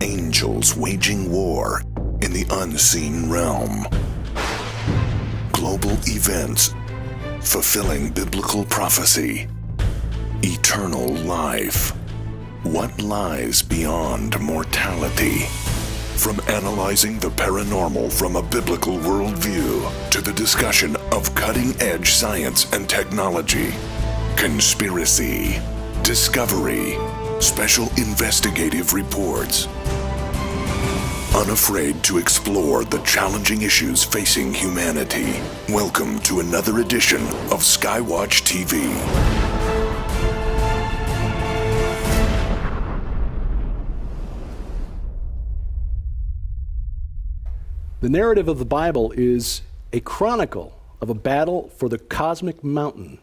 angels waging war in the unseen realm. Global events fulfilling biblical prophecy. Eternal life. What lies beyond mortality? From analyzing the paranormal from a biblical worldview to the discussion of cutting-edge science and technology, conspiracy, discovery, special investigative reports. Unafraid to explore the challenging issues facing humanity. Welcome to another edition of Skywatch TV. The narrative of the Bible is a chronicle of a battle for the cosmic mountain.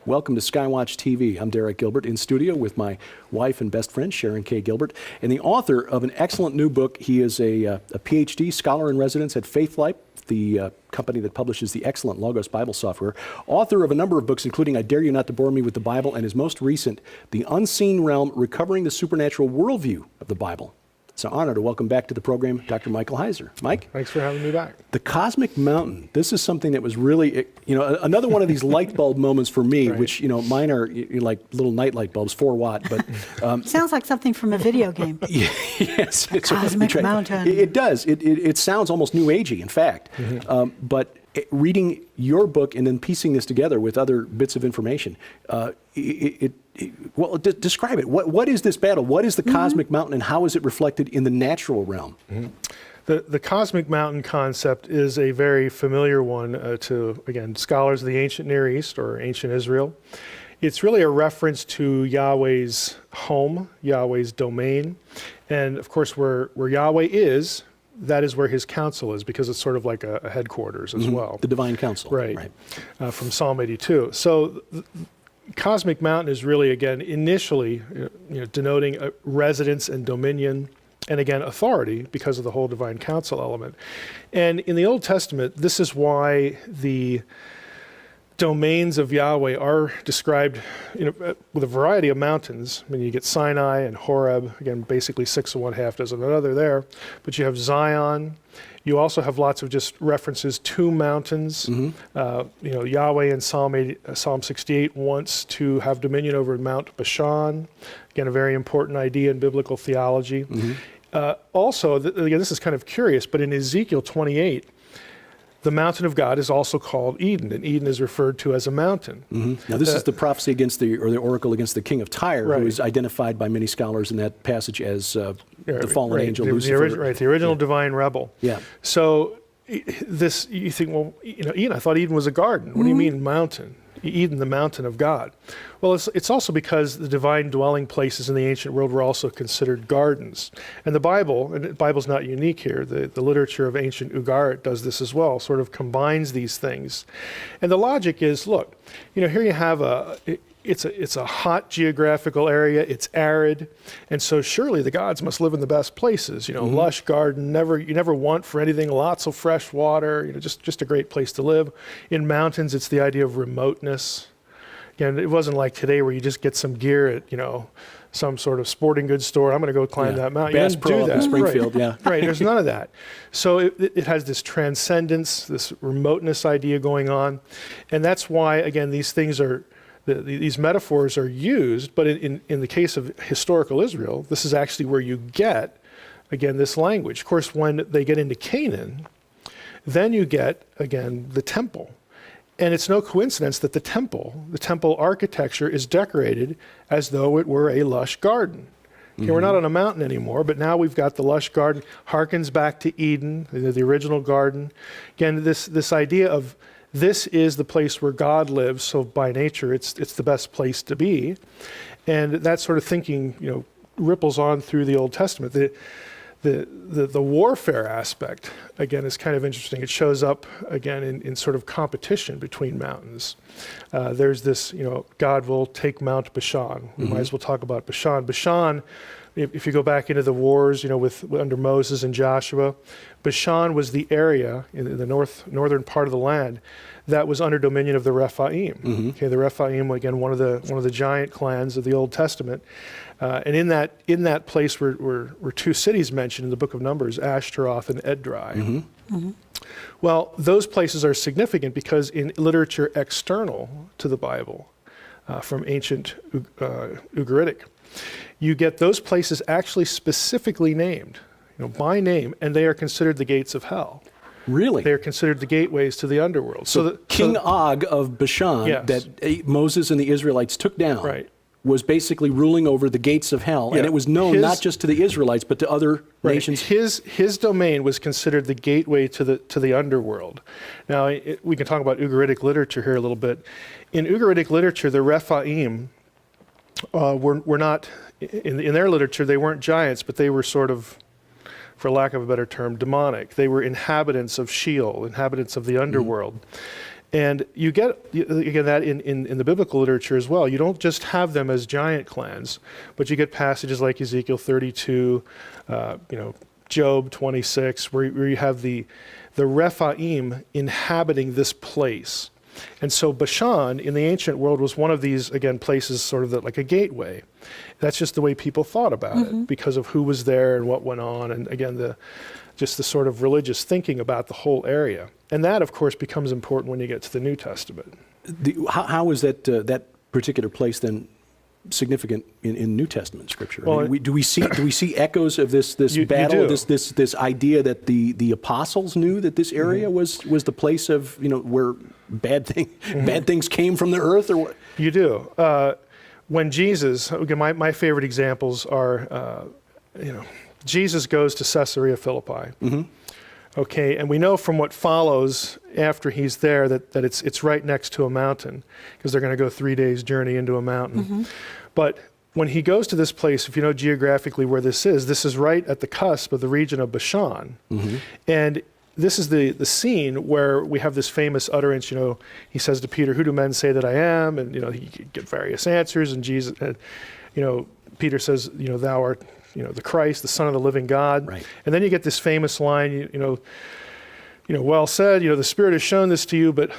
Welcome to Skywatch TV. I'm Derek Gilbert in studio with my wife and best friend, Sharon K. Gilbert, and the author of an excellent new book. He is a PhD scholar in residence at Faithlight, the company that publishes the excellent Logos Bible software. Author of a number of books, including I Dare You Not to Bore Me with the Bible, and his most recent, The Unseen Realm, Recovering the Supernatural Worldview of the Bible. It's an honor to welcome back to the program Dr. Michael Heiser. Mike? Thanks for having me back. The cosmic mountain. This is something that was really, another one of these light bulb moments for me, right. Which, mine are like little night light bulbs, 4 watt, but... Sounds like something from a video game. Yes. The cosmic mountain. It does. It sounds almost new agey, in fact. Mm-hmm. But reading your book and then piecing this together with other bits of information, describe it. What is this battle? What is the cosmic mountain, and how is it reflected in the natural realm? Mm-hmm. The cosmic mountain concept is a very familiar one to, again, scholars of the ancient Near East or ancient Israel. It's really a reference to Yahweh's home, Yahweh's domain. And of course, where Yahweh is, that is where his council is, because it's sort of like a headquarters as well. The divine council. Right. From Psalm 82. So Cosmic Mountain is really, again, initially denoting a residence and dominion, and again, authority, because of the whole divine council element. And in the Old Testament, this is why the domains of Yahweh are described with a variety of mountains. I mean, you get Sinai and Horeb, again, basically 6 of one, half dozen of another there. But you have Zion. You also have lots of just references to mountains. Mm-hmm. Yahweh in Psalm 68 wants to have dominion over Mount Bashan. Again, a very important idea in biblical theology. Mm-hmm. Also, again, this is kind of curious, but in Ezekiel 28, the mountain of God is also called Eden, and Eden is referred to as a mountain. Mm-hmm. Now, this is the prophecy against the oracle against the king of Tyre, right, who is identified by many scholars in that passage as the fallen angel, Lucifer. The original divine rebel. Yeah. So this, you think, well, Eden, I thought Eden was a garden. What do you mean mountain? Eden, the mountain of God. Well, it's also because the divine dwelling places in the ancient world were also considered gardens. And the Bible, and the Bible's not unique here, the literature of ancient Ugarit does this as well, sort of combines these things. And the logic is, look, here you have it's a hot geographical area, it's arid, and so surely the gods must live in the best places, lush garden, you never want for anything, lots of fresh water, just a great place to live. In mountains, it's the idea of remoteness. Again, it wasn't like today where you just get some gear at, some sort of sporting goods store. I'm going to go climb that mountain. Bass Pro up in Springfield, right. Right, there's none of that. So it has this transcendence, this remoteness idea going on, and that's why, again, these things are, these metaphors are used, but in the case of historical Israel, this is actually where you get, again, this language. Of course, when they get into Canaan, then you get, again, the temple. And it's no coincidence that the temple architecture is decorated as though it were a lush garden. Okay, we're not on a mountain anymore, but now we've got the lush garden, harkens back to Eden, the original garden. Again, this idea of this is the place where God lives, so by nature it's the best place to be. And that sort of thinking, ripples on through the Old Testament. The warfare aspect, again, is kind of interesting. It shows up, again, in sort of competition between mountains. There's this, God will take Mount Bashan. We might as well talk about Bashan. Bashan if you go back into the wars, with under Moses and Joshua, Bashan was the area in the northern part of the land that was under dominion of the Rephaim. Okay, the Rephaim, again, one of the giant clans of the Old Testament, and in that place were two cities mentioned in the book of Numbers, Ashtaroth and Edrei. Well, those places are significant because in literature external to the Bible, from ancient Ugaritic, you get those places actually specifically named, by name, and they are considered the gates of hell. Really? They are considered the gateways to the underworld. So King Og of Bashan, Yes. that Moses and the Israelites took down, Right. was basically ruling over the gates of hell, Yeah. and it was known not His- just to the Israelites, but to other Right. nations. His domain was considered the gateway to the underworld. Now, we can talk about Ugaritic literature here a little bit. In Ugaritic literature, the Rephaim were not, in their literature, they weren't giants, but they were sort of, for lack of a better term, demonic. They were inhabitants of Sheol, inhabitants of the underworld. And you get, again, that in the biblical literature as well. You don't just have them as giant clans, but you get passages like Ezekiel 32, Job 26, where you have the Rephaim inhabiting this place. And so Bashan in the ancient world was one of these, again, places sort of like a gateway. That's just the way people thought about it because of who was there and what went on. And again, just the sort of religious thinking about the whole area. And that, of course, becomes important when you get to the New Testament. How is that that particular place then significant in New Testament scripture? Well, do we see echoes of this You battle, do. this idea that the apostles knew that this area was the place of where bad things came from the earth, or what? You do. When Jesus, again, my favorite examples are, Jesus goes to Caesarea Philippi. Okay, and we know from what follows after he's there that it's right next to a mountain, because they're going to go 3 days journey into a mountain. But when he goes to this place, if you know geographically where this is right at the cusp of the region of Bashan. And this is the scene where we have this famous utterance, he says to Peter, "Who do men say that I am?" And, he get various answers, and Jesus, Peter says, "Thou art, the Christ, the Son of the living God." Right. And then you get this famous line, well said, the Spirit has shown this to you, but,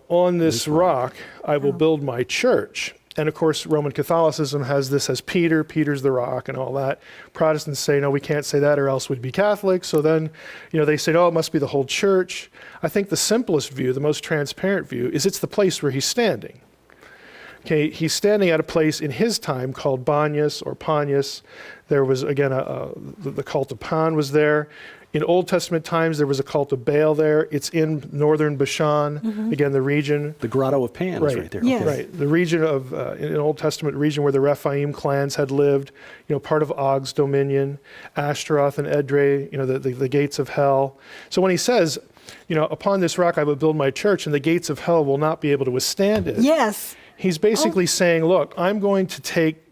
on this rock I will build my church. And of course, Roman Catholicism has this as Peter's the rock and all that. Protestants say, no, we can't say that or else we'd be Catholic. So then, they say, no, it must be the whole church. I think the simplest view, the most transparent view, is it's the place where he's standing. Okay, he's standing at a place in his time called Banyas or Panyas. There was, again, the cult of Pan was there. In Old Testament times, there was a cult of Baal there. It's in northern Bashan, again, the region. The Grotto of Pan is right there. Yes. Okay. Right, the region of, in an Old Testament region where the Rephaim clans had lived, part of Og's dominion, Ashtaroth and Edrei, the gates of hell. So when he says, upon this rock I will build my church and the gates of hell will not be able to withstand it. Yes. He's basically saying, look, I'm going to take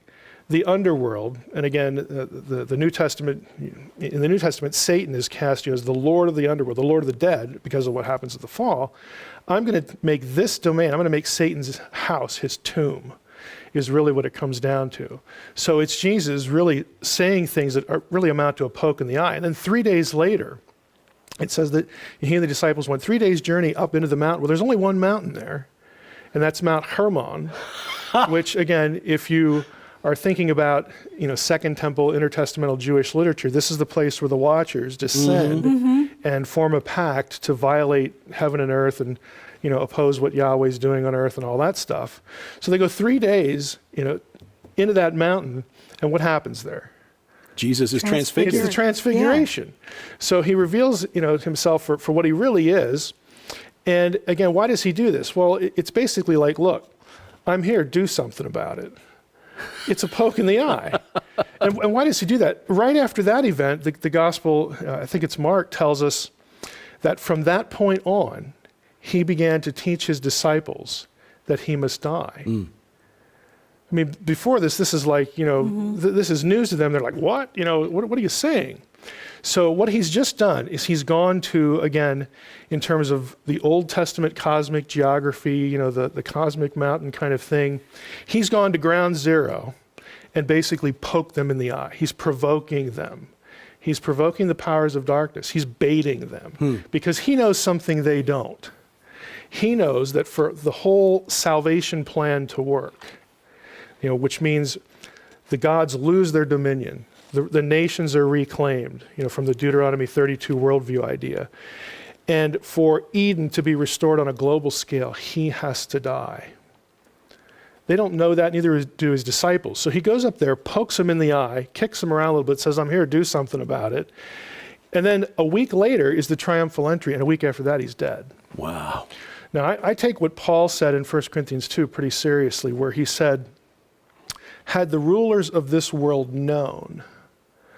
the underworld, and again, the New Testament, in the New Testament, Satan is cast as the Lord of the underworld, the Lord of the dead, because of what happens at the fall. I'm going to make this domain, I'm going to make Satan's house his tomb, is really what it comes down to. So it's Jesus really saying things that really amount to a poke in the eye. And then 3 days later, it says that he and the disciples went 3 days' journey up into the mountain. Well, there's only one mountain there, and that's Mount Hermon, which, again, if you are thinking about, Second Temple intertestamental Jewish literature, this is the place where the Watchers descend and form a pact to violate heaven and earth and, oppose what Yahweh's doing on earth and all that stuff. So they go 3 days, into that mountain, and what happens there? Jesus is transfigured. It's the transfiguration. So he reveals, himself for what he really is. And again, why does he do this? Well, it's basically like, look, I'm here, do something about it. It's a poke in the eye. And why does he do that? Right after that event, the gospel, I think it's Mark, tells us that from that point on, he began to teach his disciples that he must die. I mean, before this is like, this is news to them. They're like, what? What are you saying? So what he's just done is he's gone to, again, in terms of the Old Testament cosmic geography, the cosmic mountain kind of thing, he's gone to ground zero, and basically poke them in the eye. He's provoking them. He's provoking the powers of darkness. He's baiting them because he knows something they don't. He knows that for the whole salvation plan to work, which means the gods lose their dominion, the nations are reclaimed, from the Deuteronomy 32 worldview idea. And for Eden to be restored on a global scale, he has to die. They don't know that, neither do his disciples. So he goes up there, pokes him in the eye, kicks him around a little bit, says, I'm here, do something about it. And then a week later is the triumphal entry, and a week after that, he's dead. Wow. Now, I take what Paul said in 1 Corinthians 2 pretty seriously, where he said, had the rulers of this world known.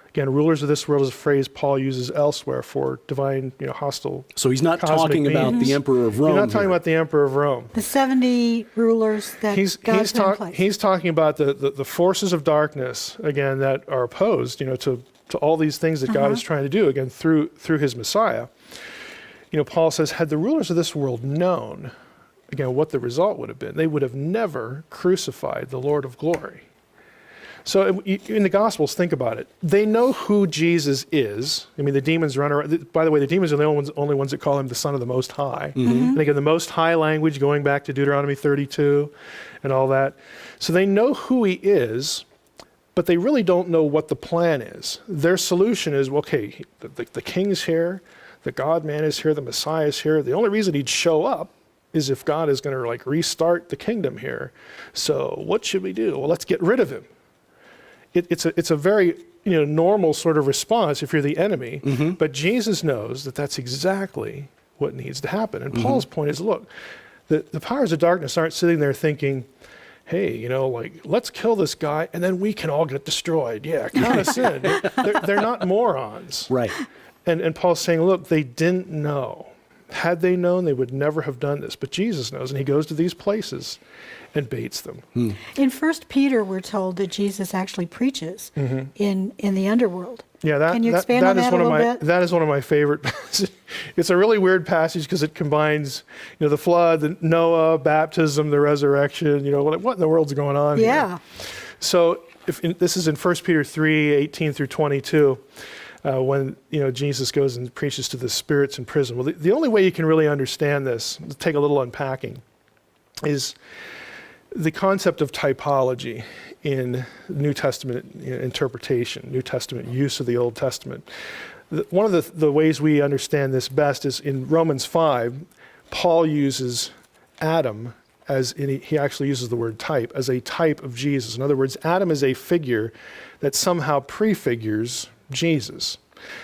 Again, rulers of this world is a phrase Paul uses elsewhere for divine, hostile. So he's not talking about the emperor of Rome. He's not talking about the emperor of Rome. The 70 rulers that God's put in place. He's talking about the forces of darkness, again, that are opposed, to all these things that God is trying to do, again, through his Messiah. Paul says, had the rulers of this world known, again, what the result would have been, they would have never crucified the Lord of glory. So in the Gospels, think about it. They know who Jesus is. I mean, the demons run around. By the way, the demons are the only ones that call him the Son of the Most High. And again, the Most High language going back to Deuteronomy 32 and all that. So they know who he is, but they really don't know what the plan is. Their solution is, okay, the king's here, the God-man is here, the Messiah is here. The only reason he'd show up is if God is going to restart the kingdom here. So what should we do? Well, let's get rid of him. It's a very normal sort of response if you're the enemy, but Jesus knows that that's exactly what needs to happen. And Paul's point is, look, the powers of darkness aren't sitting there thinking, hey, let's kill this guy and then we can all get destroyed. Yeah, count us in. They're not morons. Right. And Paul's saying, look, they didn't know. Had they known, they would never have done this. But Jesus knows, and he goes to these places and baits them. In 1 Peter, we're told that Jesus actually preaches in the underworld. Yeah, Can you expand on that a little bit? That is one of my favorite passages. It's a really weird passage because it combines, the flood, the Noah, baptism, the resurrection. What in the world's going on here? So this is in 1 Peter 3, 18 through 22. When Jesus goes and preaches to the spirits in prison. Well, the only way you can really understand this, take a little unpacking, is the concept of typology in New Testament interpretation, New Testament use of the Old Testament. One of the ways we understand this best is in Romans 5, Paul uses Adam he actually uses the word type, as a type of Jesus. In other words, Adam is a figure that somehow prefigures Jesus.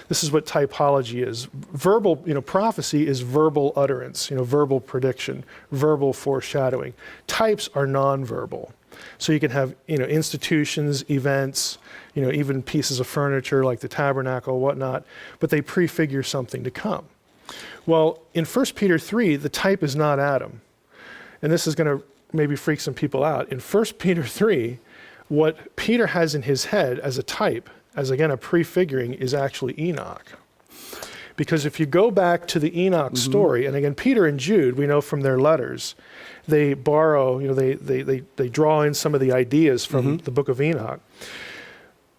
This is what typology is. Verbal, prophecy is verbal utterance, verbal prediction, verbal foreshadowing. Types are nonverbal. So you can have, institutions, events, even pieces of furniture like the tabernacle, whatnot, but they prefigure something to come. Well, in 1 Peter 3, the type is not Adam. And this is going to maybe freak some people out. In 1 Peter 3, what Peter has in his head as a type, as again a prefiguring, is actually Enoch. Because if you go back to the Enoch story, and again, Peter and Jude, we know from their letters, they borrow, they draw in some of the ideas from the book of Enoch.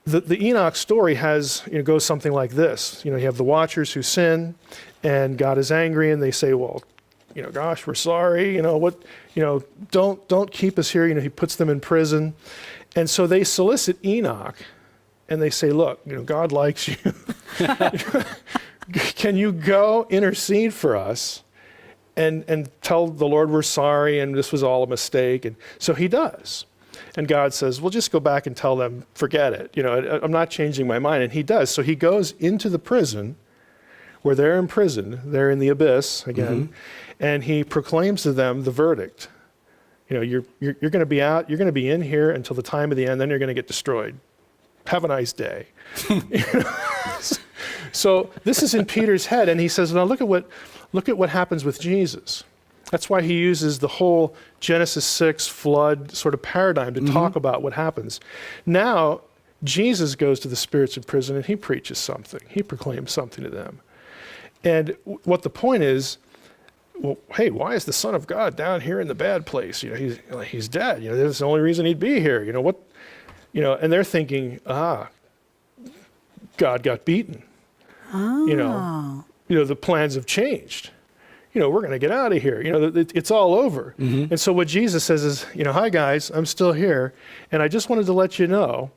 The Enoch story goes something like this. You have the watchers who sin, and God is angry, and they say, well, gosh, we're sorry, don't keep us here. He puts them in prison. And so they solicit Enoch, and they say, look, God likes you. Can you go intercede for us and tell the Lord we're sorry and this was all a mistake? And so he does. And God says, well, just go back and tell them, forget it. I'm not changing my mind. And he does. So he goes into the prison where they're imprisoned. They're in the abyss again. And he proclaims to them the verdict. You're going to be out. You're going to be in here until the time of the end. Then you're going to get destroyed. Have a nice day. So this is in Peter's head, and he says, now look at what happens with Jesus. That's why he uses the whole Genesis 6 flood sort of paradigm to talk about what happens. Now, Jesus goes to the spirits in prison, and he preaches something. He proclaims something to them. And what the point is, well, hey, why is the Son of God down here in the bad place? He's dead. That's the only reason he'd be here. and they're thinking, God got beaten. The plans have changed. We're going to get out of here. It's all over. And so what Jesus says is, hi guys, I'm still here. And I just wanted to let you know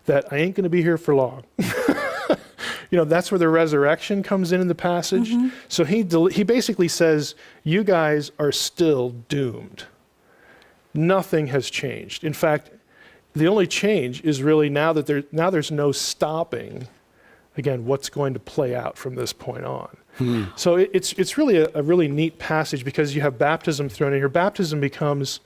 that I ain't going to be here for long. That's where the resurrection comes in the passage. So he basically says, you guys are still doomed. Nothing has changed. In fact, the only change is really now that there's no stopping, again, what's going to play out from this point on. So it's really a really neat passage because you have baptism thrown in here. Baptism becomes,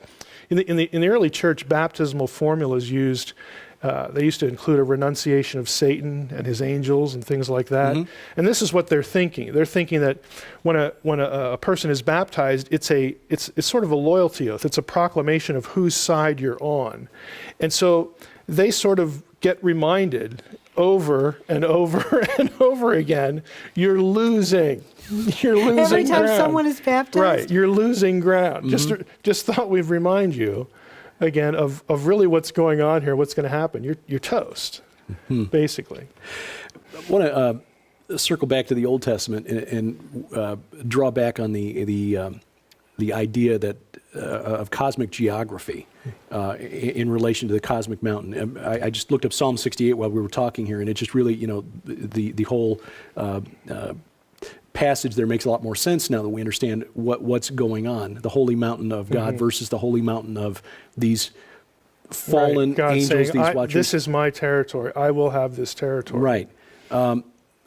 in the early church, baptismal formulas used. They used to include a renunciation of Satan and his angels and things like that. And this is what they're thinking. They're thinking that when a person is baptized, it's sort of a loyalty oath. It's a proclamation of whose side you're on. And so they sort of get reminded over and over and over again, you're losing. You're losing Every time ground. someone is baptized? Right, you're losing ground. Just thought we'd remind you again of really what's going on here, what's going to happen. You're toast, basically. I want to circle back to the Old Testament and draw back on the idea that of cosmic geography in relation to the cosmic mountain. I just looked up Psalm 68 while we were talking here, and it just really, the whole passage there makes a lot more sense now that we understand what's going on. The holy mountain of God versus the holy mountain of these fallen God angels, saying, these watchers. This is my territory. I will have this territory. Right.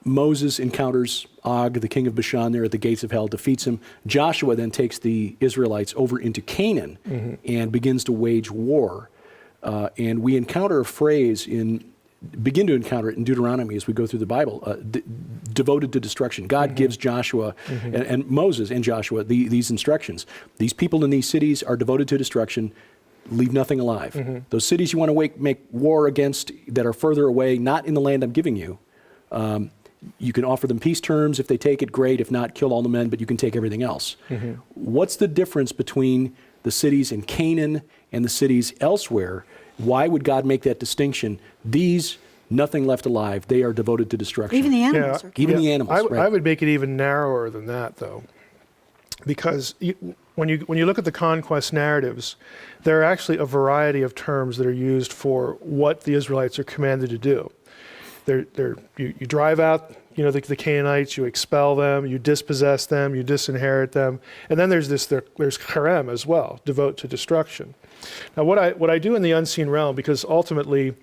Moses encounters Og, the king of Bashan, there at the gates of hell, defeats him. Joshua then takes the Israelites over into Canaan and begins to wage war. And we encounter a phrase begin to encounter it in Deuteronomy as we go through the Bible, devoted to destruction. God gives Joshua and Moses and Joshua these instructions. These people in these cities are devoted to destruction. Leave nothing alive. Those cities you want to make war against that are further away, not in the land I'm giving you, you can offer them peace terms. If they take it, great. If not, kill all the men, but you can take everything else. What's the difference between the cities in Canaan and the cities elsewhere? Why would God make that distinction? These, nothing left alive. They are devoted to destruction. Even the animals are Even the animals, I would make it even narrower than that, though. Because when you look at the conquest narratives, there are actually a variety of terms that are used for what the Israelites are commanded to do. You drive out, the Canaanites, you expel them, you dispossess them, you disinherit them, and then there's cherem as well, devote to destruction. Now, what I do in the unseen realm, because ultimately,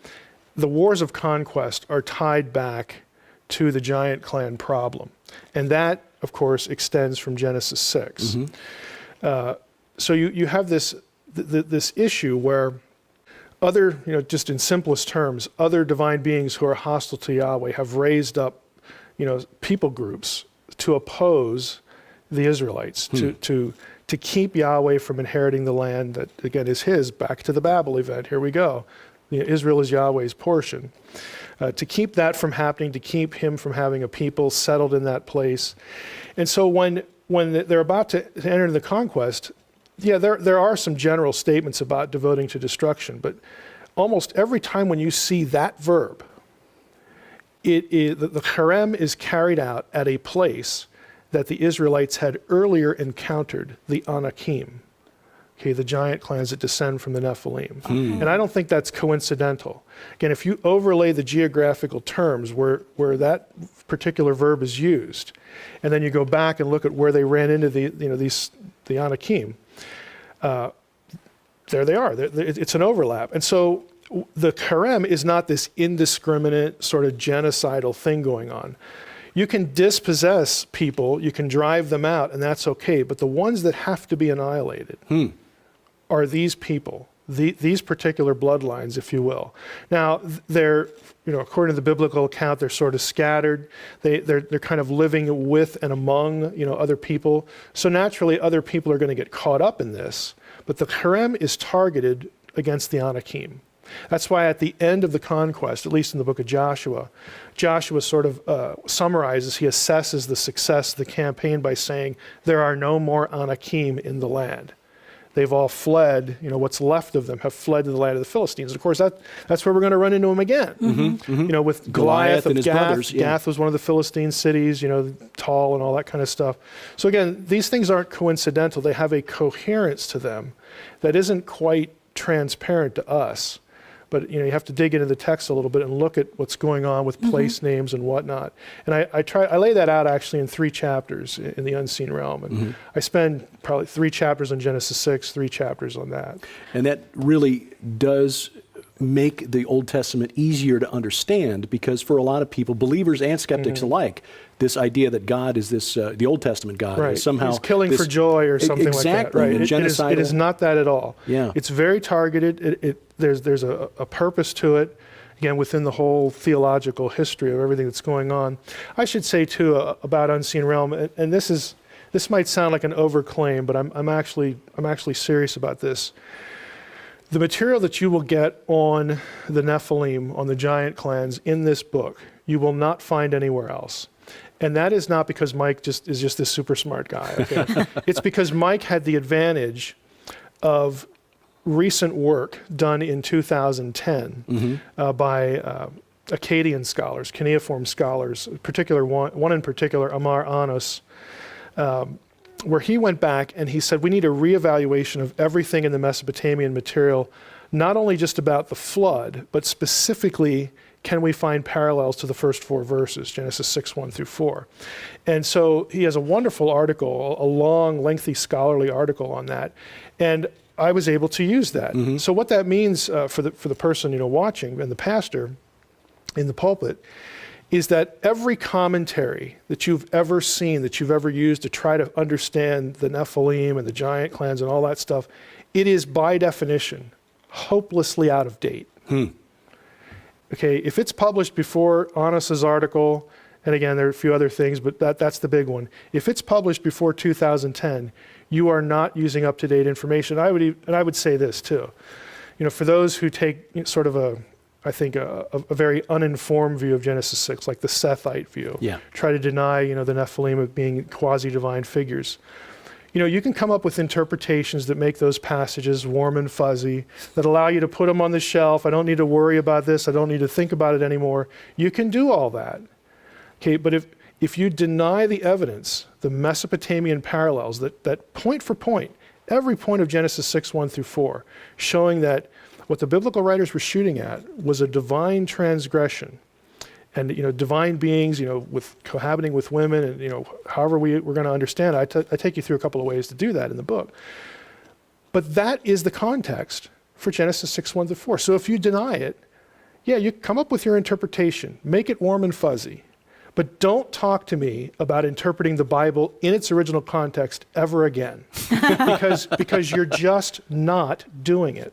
the wars of conquest are tied back to the giant clan problem, and that, of course, extends from Genesis 6. So you have this issue where other, just in simplest terms, other divine beings who are hostile to Yahweh have raised up, people groups to oppose the Israelites, to keep Yahweh from inheriting the land that, again, is his. Back to the Babel event. Here we go. Israel is Yahweh's portion. To keep that from happening, to keep him from having a people settled in that place. And so when they're about to enter into the conquest, there are some general statements about devoting to destruction, but almost every time when you see that verb, the cherem is carried out at a place that the Israelites had earlier encountered, the Anakim, the giant clans that descend from the Nephilim. And I don't think that's coincidental. Again, if you overlay the geographical terms where that particular verb is used, and then you go back and look at where they ran into the Anakim, there they are. It's an overlap. And so the cherem is not this indiscriminate sort of genocidal thing going on. You can dispossess people, you can drive them out, and that's okay. But the ones that have to be annihilated are these people, these particular bloodlines, if you will. Now, they're, according to the biblical account, they're sort of scattered. They're kind of living with and among, other people. So naturally, other people are going to get caught up in this. But the cherem is targeted against the Anakim. That's why at the end of the conquest, at least in the book of Joshua sort of summarizes, he assesses the success of the campaign by saying, there are no more Anakim in the land. they've all fled, what's left of them have fled to the land of the Philistines. Of course, that's where we're going to run into them again. With Goliath and of his Gath. brothers. Yeah. Gath was one of the Philistine cities, tall and all that kind of stuff. So again, these things aren't coincidental. They have a coherence to them that isn't quite transparent to us. But you have to dig into the text a little bit and look at what's going on with place names and whatnot. And I lay that out actually in 3 chapters in the unseen realm. And I spend probably 3 chapters on Genesis 6, 3 chapters on that. And that really does make the Old Testament easier to understand, because for a lot of people, believers and skeptics alike, this idea that God is this, the Old Testament God Right. is somehow He's killing this, for joy or something like that. exactly, Right. and genocidal. It is not that at all. Yeah. It's very targeted. There's a purpose to it, again, within the whole theological history of everything that's going on. I should say, too, about Unseen Realm, and this might sound like an overclaim, but I'm actually serious about this. The material that you will get on the Nephilim, on the giant clans in this book, you will not find anywhere else. And that is not because Mike is just this super smart guy. Okay? It's because Mike had the advantage of recent work done in 2010 by Akkadian scholars, cuneiform scholars, one in particular, Amar Anos, where he went back and he said, we need a reevaluation of everything in the Mesopotamian material, not only just about the flood, but specifically, can we find parallels to the first 4 verses, Genesis 6, 1 through 4. And so he has a wonderful article, a long, lengthy scholarly article on that. And I was able to use that. So what that means for the person watching and the pastor in the pulpit is that every commentary that you've ever seen, that you've ever used to try to understand the Nephilim and the giant clans and all that stuff, it is by definition hopelessly out of date. Okay, if it's published before Anos's article, and again, there are a few other things, but that's the big one. If it's published before 2010, you are not using up-to-date information. I would say this too. For those who take sort of a very uninformed view of Genesis 6, like the Sethite view, try to deny, the Nephilim of being quasi-divine figures. You can come up with interpretations that make those passages warm and fuzzy, that allow you to put them on the shelf. I don't need to worry about this. I don't need to think about it anymore. You can do all that. Okay, but if you deny the evidence, the Mesopotamian parallels, that point for point, every point of Genesis 6, 1 through 4, showing that what the biblical writers were shooting at was a divine transgression. And divine beings, with cohabiting with women, and however we're going to understand it. I take you through a couple of ways to do that in the book. But that is the context for Genesis 6, 1 to 4. So if you deny it, you come up with your interpretation, make it warm and fuzzy, but don't talk to me about interpreting the Bible in its original context ever again, because you're just not doing it.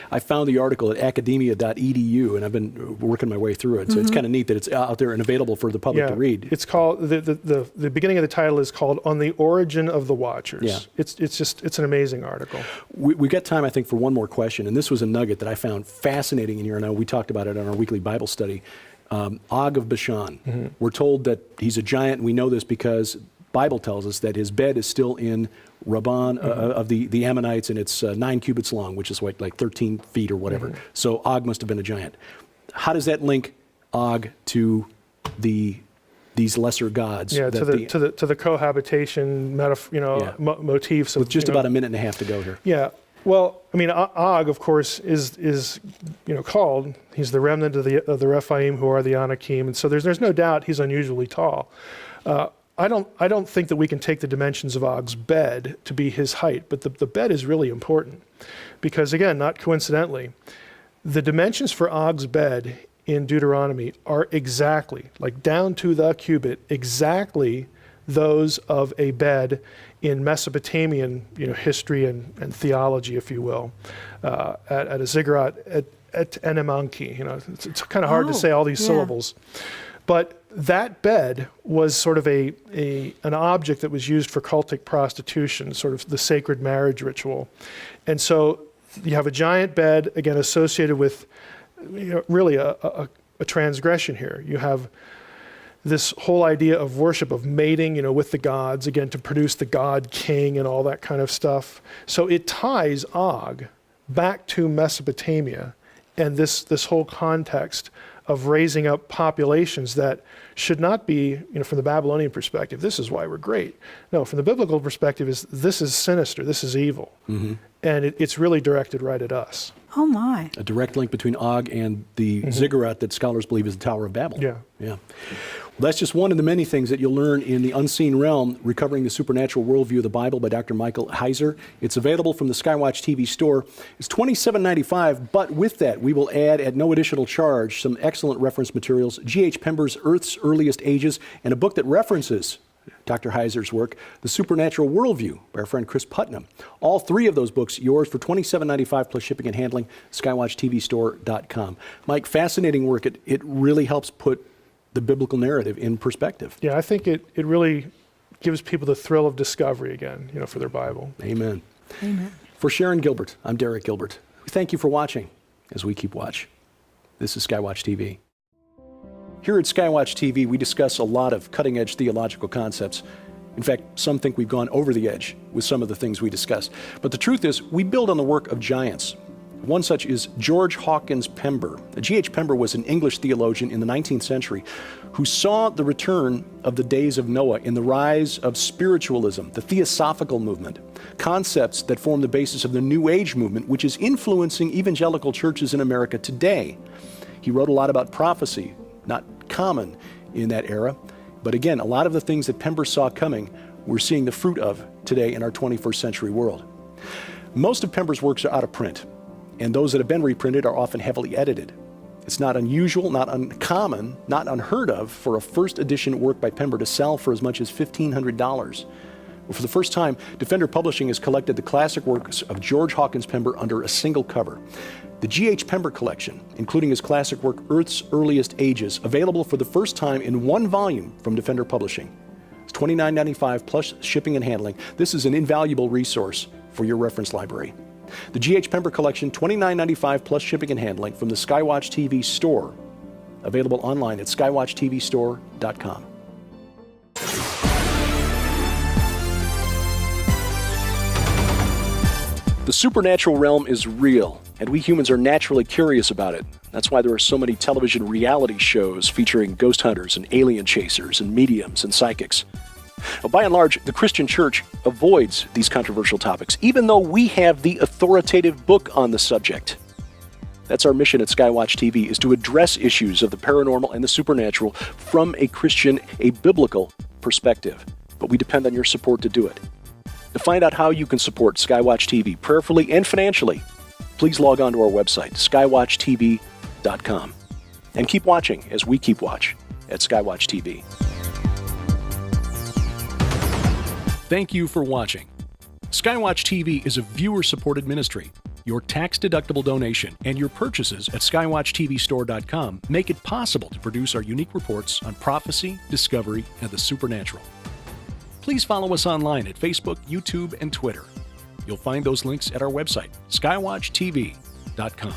I found the article at academia.edu, and I've been working my way through it. So it's kind of neat that it's out there and available for the public to read. It's called, the beginning of the title is called On the Origin of the Watchers. Yeah. It's an amazing article. We got time, I think, for one more question. And this was a nugget that I found fascinating in here. And we talked about it on our weekly Bible study. Og of Bashan. We're told that he's a giant. And we know this because Bible tells us that his bed is still in Rabbah of the Ammonites, and it's 9 cubits long, which is like 13 feet or whatever. So Og must have been a giant. How does that link Og to these lesser gods? Yeah, to the cohabitation motifs. With just about a minute and a half to go here. Yeah. Well, I mean, Og, of course, is called. He's the remnant of the Rephaim, who are the Anakim, and so there's no doubt he's unusually tall. I don't think that we can take the dimensions of Og's bed to be his height, but the bed is really important because, again, not coincidentally, the dimensions for Og's bed in Deuteronomy are exactly, like down to the cubit, exactly those of a bed in Mesopotamian history and theology, if you will, at a ziggurat at Enemanki. It's kind of hard to say all these syllables. But that bed was sort of an object that was used for cultic prostitution, sort of the sacred marriage ritual. And so you have a giant bed, again, associated with really a transgression here. You have this whole idea of worship, of mating, with the gods, again, to produce the god king and all that kind of stuff. So it ties Og back to Mesopotamia and this whole context of raising up populations that should not be, from the Babylonian perspective, this is why we're great. No, from the biblical perspective, this is sinister, this is evil. Mm-hmm. And it's really directed right at us. Oh my. A direct link between Og and the ziggurat that scholars believe is the Tower of Babel. Yeah. Well, that's just one of the many things that you'll learn in The Unseen Realm, Recovering the Supernatural Worldview of the Bible by Dr. Michael Heiser. It's available from the Skywatch TV store. It's $27.95, but with that, we will add at no additional charge some excellent reference materials, G.H. Pember's Earth's Earliest Ages, and a book that references Dr. Heiser's work, The Supernatural Worldview, by our friend Chris Putnam. All three of those books, yours for $27.95 plus shipping and handling, skywatchtvstore.com. Mike, fascinating work. It really helps put the biblical narrative in perspective. Yeah, I think it really gives people the thrill of discovery again, for their Bible. Amen. Amen. For Sharon Gilbert, I'm Derek Gilbert. Thank you for watching as we keep watch. This is Skywatch TV. Here at Skywatch TV, we discuss a lot of cutting-edge theological concepts. In fact, some think we've gone over the edge with some of the things we discuss. But the truth is, we build on the work of giants. One such is George Hawkins Pember. G.H. Pember was an English theologian in the 19th century who saw the return of the days of Noah in the rise of spiritualism, the theosophical movement, concepts that form the basis of the New Age movement, which is influencing evangelical churches in America today. He wrote a lot about prophecy, not common in that era, but again, a lot of the things that Pember saw coming, we're seeing the fruit of today in our 21st century world. Most of Pember's works are out of print, and those that have been reprinted are often heavily edited. It's not unusual, not uncommon, not unheard of for a first edition work by Pember to sell for as much as $1,500. Well, for the first time, Defender Publishing has collected the classic works of George Hawkins Pember under a single cover. The G.H. Pember collection, including his classic work Earth's Earliest Ages, available for the first time in one volume from Defender Publishing. It's $29.95 plus shipping and handling. This is an invaluable resource for your reference library. The G.H. Pember collection, $29.95 plus shipping and handling from the Skywatch TV store, available online at skywatchtvstore.com. The supernatural realm is real, and we humans are naturally curious about it. That's why there are so many television reality shows featuring ghost hunters and alien chasers and mediums and psychics. Well, by and large, the Christian church avoids these controversial topics, even though we have the authoritative book on the subject. That's our mission at Skywatch TV, is to address issues of the paranormal and the supernatural from a Christian, a biblical perspective. But we depend on your support to do it. To find out how you can support Skywatch TV prayerfully and financially, please log on to our website, skywatchtv.com. And keep watching as we keep watch at Skywatch TV. Thank you for watching. Skywatch TV is a viewer-supported ministry. Your tax-deductible donation and your purchases at skywatchtvstore.com make it possible to produce our unique reports on prophecy, discovery, and the supernatural. Please follow us online at Facebook, YouTube, and Twitter. You'll find those links at our website, skywatchtv.com.